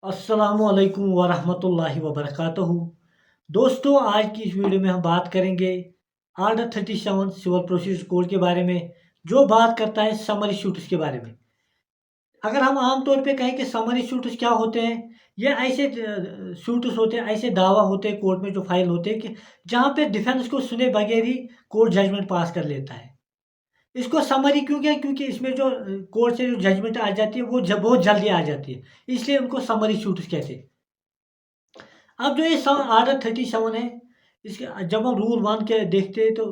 अस्सलामुअलैकुम वरहमतुल्लाहि वबरकातुहू। दोस्तों, आज की इस वीडियो में हम बात करेंगे आर्डर 37 सिविल प्रोसीजर कोड के बारे में, जो बात करता है समरी शूट्स के बारे में। अगर हम आम तौर पे कहें कि समरी शूट्स क्या होते हैं, ये ऐसे शूट्स होते हैं, ऐसे दावा होते हैं कोर्ट में जो फाइल होते हैं कि जहाँ पे डिफेंस को सुने बगैर ही कोर्ट जजमेंट पास कर लेता है। इसको समरी क्यों किया? क्योंकि इसमें जो कोर्ट से जो जजमेंट आ जाती है वो बहुत जल्दी आ जाती है, इसलिए उनको समरी शूट्स कहते हैं। अब जो ये आर्डर 37 है, इसके जब हम रूल 1 के देखते हैं तो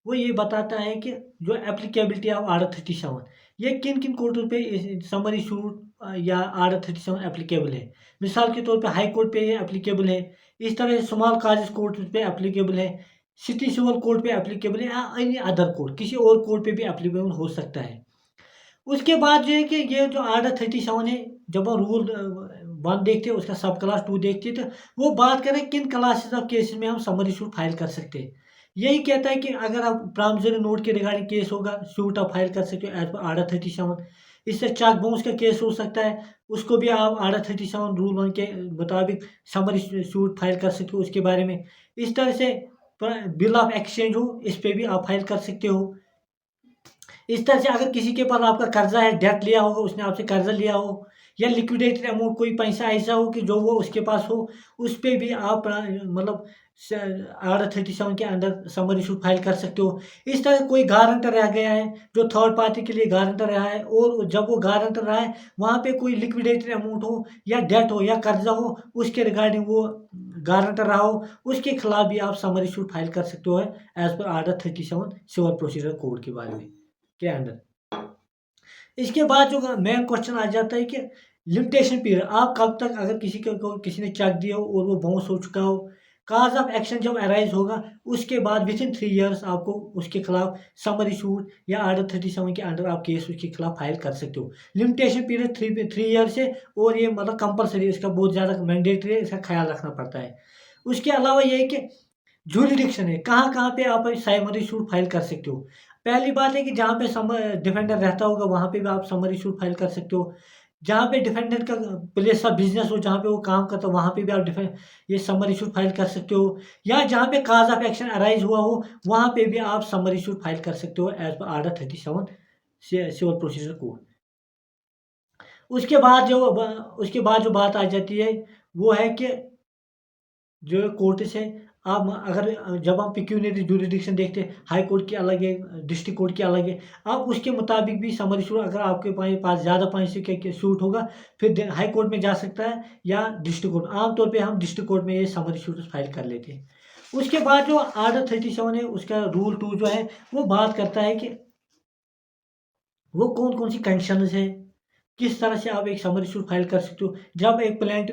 वो ये बताता है कि जो एप्लीकेबिलिटी ऑफ आर्डर 37, ये किन किन कोर्टों पे समरी शूट या आर्डर 37 एप्लीकेबल है। मिसाल के तौर पे हाई कोर्ट पे ये एप्लीकेबल है, इस तरह स्मॉल काजेस कोर्ट पे एप्लीकेबल है, सिटी सिविल कोर्ट पे एप्लीकेबल है, या एनी अदर कोर्ट किसी और कोर्ट पे भी एप्लीकेबल हो सकता है। उसके बाद जो है कि ये जो आर्डर 37 है, जब हम रूल 1 देखते हैं, उसका सब क्लास 2 देखते हैं, तो वो बात करें किन क्लासेस ऑफ केसेस में हम समरी शूट फाइल कर सकते हैं। यही कहता है कि अगर आप प्रॉमिसरी नोट के रिगार्डिंग केस होगा, शूट आप फाइल कर सकते हो एज पर आर्डर 37। इससे चेक बाउंस का केस हो सकता है, उसको भी आप आर्डर 37 रूल 1 के मुताबिक समरी शूट फाइल कर सकते हो उसके बारे में। इस तरह से बिल ऑफ एक्सचेंज हो, इस पर भी आप फाइल कर सकते हो। इस तरह से अगर किसी के पास आपका कर्जा है, डेट लिया होगा, उसने आपसे कर्जा लिया हो, या लिक्विडेटेड अमाउंट कोई पैसा ऐसा हो कि जो वो उसके पास हो, उस पे भी आप मतलब आर्डर 37 के अंदर समरी शूट फाइल कर सकते हो। इस तरह कोई गारंटर रह गया है, जो थर्ड पार्टी के लिए गारंटर रहा है, और जब वो गारंटर रहा है वहाँ पे कोई लिक्विडेटेड अमाउंट हो या डेट हो या कर्जा हो, उसके रिगार्डिंग वो गारंटर रहा हो, उसके खिलाफ भी आप समरी शूट फाइल कर सकते हो as per order 37 civil procedure code के बारे में के अंदर। इसके बाद जो मेन क्वेश्चन आ जाता है कि लिमिटेशन पीरियड, आप कब तक, अगर किसी ने चेक दिया हो और वो बाउंस हो चुका हो, काज ऑफ एक्शन जब अराइज होगा, उसके बाद विद इन 3 ईयर्स आपको उसके खिलाफ समरी शूट या आर्डर 37 के अंडर आप केस उसके खिलाफ फाइल कर सकते हो। लिमिटेशन पीरियड 3 ईयर्स है, और ये मतलब कंपलसरी, इसका बहुत ज़्यादा मैंडेटरी है, इसका ख्याल रखना पड़ता है। उसके अलावा ये है कि ज्यूरिडिक्शन है, कहाँ-कहाँ पे आप समरी शूट फाइल कर सकते हो। पहली बात है कि जहाँ पे डिफेंडर रहता होगा, वहाँ पे भी आप समरी शूट फाइल कर सकते हो। जहाँ पे डिफेंडेंट का प्लेस ऑफ बिज़नेस हो, जहाँ पे वो काम करता हो, वहाँ पे भी आप ये समरी शूट फाइल कर सकते हो। या जहाँ पे काज़ ऑफ एक्शन अराइज़ हुआ हो, वहाँ पे भी आप समरी शूट फाइल कर सकते हो as per order 37 civil procedure code. उसके बाद जो बात आ जाती है, वो है कि जो कोर्ट से आप अगर जब हम पिक्यूनियरी ज्यूरिडिक्शन देखते हैं, हाई कोर्ट की अलग है, डिस्ट्रिक्ट कोर्ट की अलग है, आप उसके मुताबिक भी समरी शूट, अगर आपके पास ज़्यादा पैसे के शूट होगा, फिर हाई कोर्ट में जा सकता है या डिस्ट्रिक्ट कोर्ट। आमतौर पे हम डिस्ट्रिक्ट कोर्ट में ये समरी शूट फाइल कर लेते हैं। उसके बाद जो आर्डर 37 है, उसका रूल 2 जो है, वो बात करता है कि वो कौन-कौन सी कंडीशंस है, किस तरह से आप एक समरी शूट फाइल कर सकते हो। जब एक प्लान्ट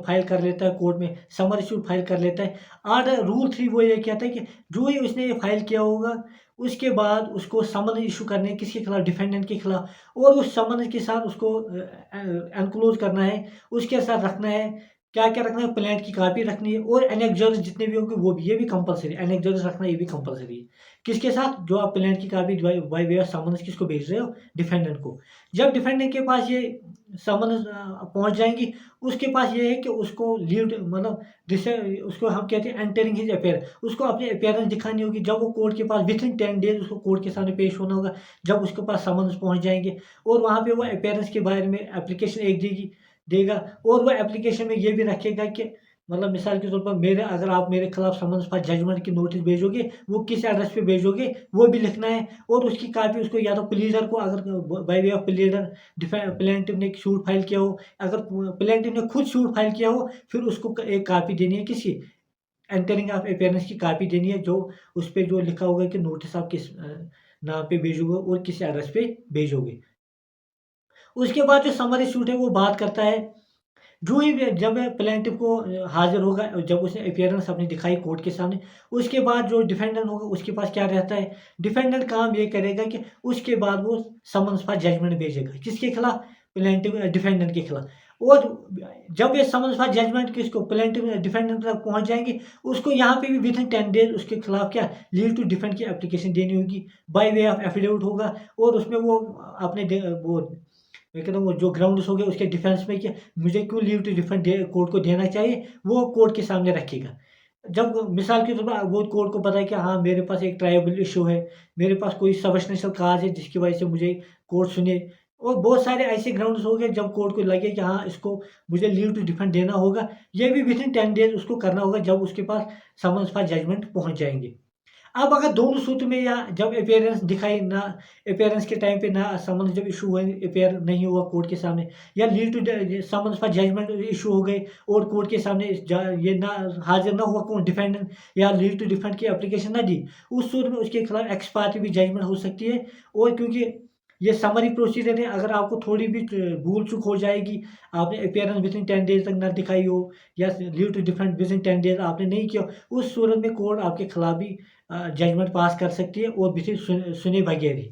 फाइल कर लेता है कोर्ट में, समरी शूट फाइल कर लेता है, आर्डर रूल 3 वो ये कहता है कि जो ही उसने ये फाइल किया होगा, उसके बाद उसको समन इश्यू करने हैं किसके खिलाफ, डिफेंडेंट के खिलाफ, और उस समन के साथ उसको एनक्लोज करना है, उसके साथ रखना है, क्या-क्या रखना है, प्लान्ट की कॉपी रखनी है, और एनेक्जर्स जितने भी होंगे वो भी, ये भी कंपल्सरी है, एनेक्जर्स रखना ये भी कंपल्सरी है। किसके साथ? जो आप प्लान्ट की copy by way of summons किसको भेज रहे हो? डिफेंडेंट को। जब डिफेंडेंट के पास ये समन्स पहुँच जाएँगी, उसके पास ये है कि उसको लीव मतलब जिसे उसको हम कहते हैं एंटरिंग हिज अफेयर, उसको अपनी अपीयरेंस दिखानी होगी। जब वो कोर्ट के पास विथिन 10 डेज़ उसको कोर्ट के सामने पेश होना होगा, जब उसके पास समन्स पहुँच जाएँगे, और वहाँ पे वो अपीयरेंस के बारे में एप्लीकेशन एक देगा, और वो एप्लीकेशन में ये भी रखेगा कि मतलब मिसाल के तौर पर अगर आप मेरे खिलाफ समन्स फॉर जजमेंट की नोटिस भेजोगे, वो किस एड्रेस पे भेजोगे, वो भी लिखना है, और उसकी कॉपी उसको या तो प्लीडर को, अगर by way of pleader plaintiff ने शूट फाइल किया हो, अगर प्लेंटिफ ने खुद शूट फाइल किया हो, फिर उसको एक कॉपी देनी है, किसकी? एंटरिंग ऑफ अपीयरेंस की कॉपी देनी है, जो उस पे जो लिखा होगा कि नोटिस आप किस नाम पे भेजोगे और किस एड्रेस पे भेजोगे। उसके बाद जो समरी शूट है, वो बात करता है जो ही जब प्लेंटिफ को हाज़िर होगा, जब उसने अपीयरेंस अपनी दिखाई कोर्ट के सामने, उसके बाद जो डिफेंडेंट होगा उसके पास क्या रहता है, डिफेंडेंट काम ये करेगा कि उसके बाद वो समन्स फॉर जजमेंट भेजेगा। किसके खिलाफ? प्लेंटिफ डिफेंडेंट के खिलाफ। और जब ये समन्स फॉर जजमेंट किसको प्लेंटिफ डिफेंडेंट तक पहुँच जाएँगे, उसको यहाँ पे भी विथिन 10 डेज़ उसके खिलाफ क्या लीव टू डिफेंड की एप्लीकेशन देनी होगी, बाय वे ऑफ एफिडेविट होगा, और उसमें वो अपने वो मैं कहता हूँ जो ग्राउंड्स हो गए उसके डिफेंस में कि मुझे क्यों लीव टू डिफेंड कोर्ट को देना चाहिए, वो कोर्ट के सामने रखेगा। जब मिसाल के तौर पर वो कोर्ट को पता है कि हाँ मेरे पास एक ट्राइबल इशू है, मेरे पास कोई सबस्टेंशियल काज है जिसकी वजह से मुझे कोर्ट सुने, और बहुत सारे ऐसे ग्राउंड्स हो गए जब कोर्ट को लगे कि हाँ इसको मुझे लीव टू डिफेंड देना होगा, ये भी विद इन 10 डेज उसको करना होगा जब उसके पास समन्स फॉर जजमेंट पहुंच जाएंगे। अब अगर दोनों सूत्र में या जब अपीयरेंस दिखाई ना, अपीयरेंस के टाइम पे ना समन्स जब इशू हुए, अपीयर नहीं हुआ कोर्ट के सामने, या lead to summons for judgement issue हो गए और कोर्ट के सामने ये ना हाजिर ना हुआ कौन डिफेंडेंट, या लीड टू डिफेंड की एप्लीकेशन ना दी, उस सूत्र में उसके खिलाफ एक्स पार्टी भी जजमेंट हो सकती है। और क्योंकि ये समरी प्रोसीजर है, अगर आपको थोड़ी भी भूल चूक हो जाएगी, आपने अपीयरेंस विद इन 10 डेज तक ना दिखाई हो, या leave to defend within 10 days आपने नहीं किया, उस सूरत में कोर्ट आपके खिलाफ भी जजमेंट पास कर सकती है और भी सुने बगैर ही।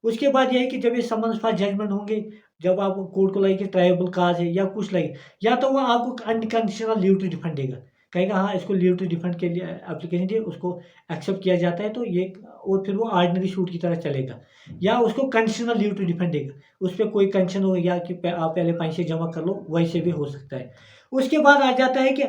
उसके बाद यह है कि जब ये समन्स फॉर जजमेंट होंगे, जब आप कोर्ट को लगे कि ट्राइबल काज है या कुछ लगे, या तो वो आपको अनकंडीशनल लीव टू डिफेंड देगा, कहेगा हाँ इसको लीव टू डिफेंड के लिए एप्लीकेशन दिए, उसको एक्सेप्ट किया जाता है तो ये, और फिर वो ऑर्डिनरी शूट की तरह चलेगा, या उसको कंडीशनल लीव टू डिफेंड देगा, उस पर कोई कंडीशन हो या कि आप पहले पैसे जमा कर लो, वैसे भी हो सकता है। उसके बाद आ जाता है कि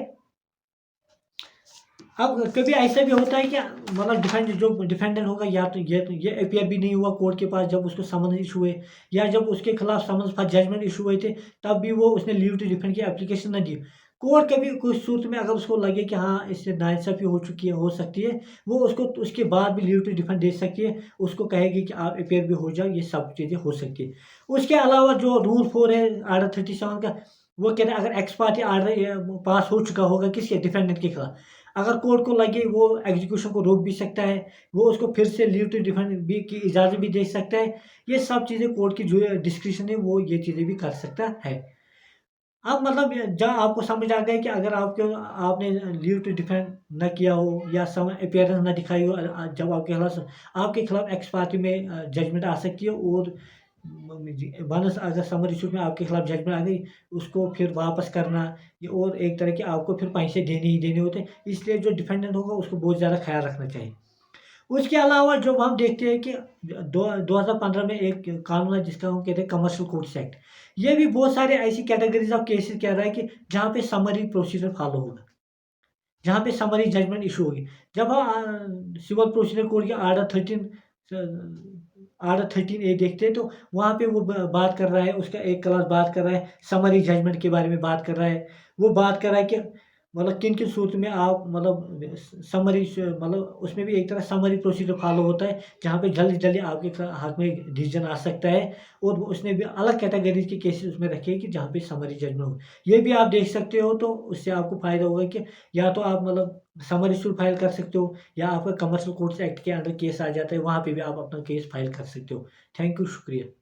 अब कभी ऐसा भी होता है कि मतलब जो डिफेंडेंट होगा, या तो ये अपीयर भी नहीं हुआ कोर्ट के पास जब उसको समन्स इशू हुए, या जब उसके खिलाफ समन्स फॉर जजमेंट इशू हुए थे तब भी वो उसने लीव टू डिफेंड की एप्लीकेशन ना दी। कोर्ट कभी कुछ सूरत में अगर उसको लगे कि हाँ इससे नाइंसाफी हो चुकी है, हो सकती है, वो उसको उसके बाद भी लीव टू डिफेंड दे सकती है, उसको कहेगी कि आप अपीयर भी हो जाओ, ये सब चीज़ें हो सकती है। उसके अलावा जो रूल 4 है आर्डर 37 का, वो कहते हैं अगर एक्स पार्टी आर्डर पास हो चुका होगा किसके डिफेंडेंट के खिलाफ, अगर कोर्ट को लगे वो एग्जीक्यूशन को रोक भी सकता है, वो उसको फिर से लीव टू डिफेंड भी की इजाज़त भी दे सकता है। ये सब चीज़ें कोर्ट की जो डिस्क्रिप्शन है वो ये चीज़ें भी कर सकता है। अब मतलब जहाँ आपको समझ आ गया कि अगर आपने लीव टू डिफेंड ना किया हो या सम अपीयरेंस ना दिखाई हो, जब आपके खिलाफ एक्स पार्टी में जजमेंट आ सकती है, और वंस अगर समर इशू में आपके खिलाफ जजमेंट आ गई, उसको फिर वापस करना, ये और एक तरह के आपको फिर पैसे देने ही देने होते हैं, इसलिए जो डिफेंडेंट होगा उसको बहुत ज़्यादा ख्याल रखना चाहिए। उसके अलावा जो हम देखते हैं कि 2015 में एक कानून है जिसका हम कहते हैं कमर्शियल कोर्ट्स एक्ट, ये भी बहुत सारे ऐसी कैटेगरीज ऑफ केसेस कह रहा है कि जहाँ पे समरी प्रोसीजर फॉलो होगा, जहाँ पे समरी जजमेंट इशू होगी। जब हम सिविल प्रोसीजर कोड के आर्डर 13 ए देखते हैं तो वहाँ पे वो बात कर रहा है, उसका एक क्लास बात कर रहा है समरी जजमेंट के बारे में, बात कर रहा है, वो बात कर रहा है कि मतलब किन किन सूरत में आप मतलब समरी मतलब उसमें भी एक तरह समरी प्रोसीजर फॉलो होता है, जहाँ पे जल्दी जल्दी आपके हाथ में डिसीजन आ सकता है, और उसने भी अलग कैटेगरीज के केसेस उसमें रखे हैं कि जहाँ पे समरी जजमेंट हो। ये भी आप देख सकते हो, तो उससे आपको फ़ायदा होगा कि या तो आप मतलब समरी सूट फाइल कर सकते हो, या आपका कमर्शियल कोर्ट्स एक्ट के अंडर केस आ जाता है, वहाँ पे भी आप अपना केस फाइल कर सकते हो। थैंक यू, शुक्रिया।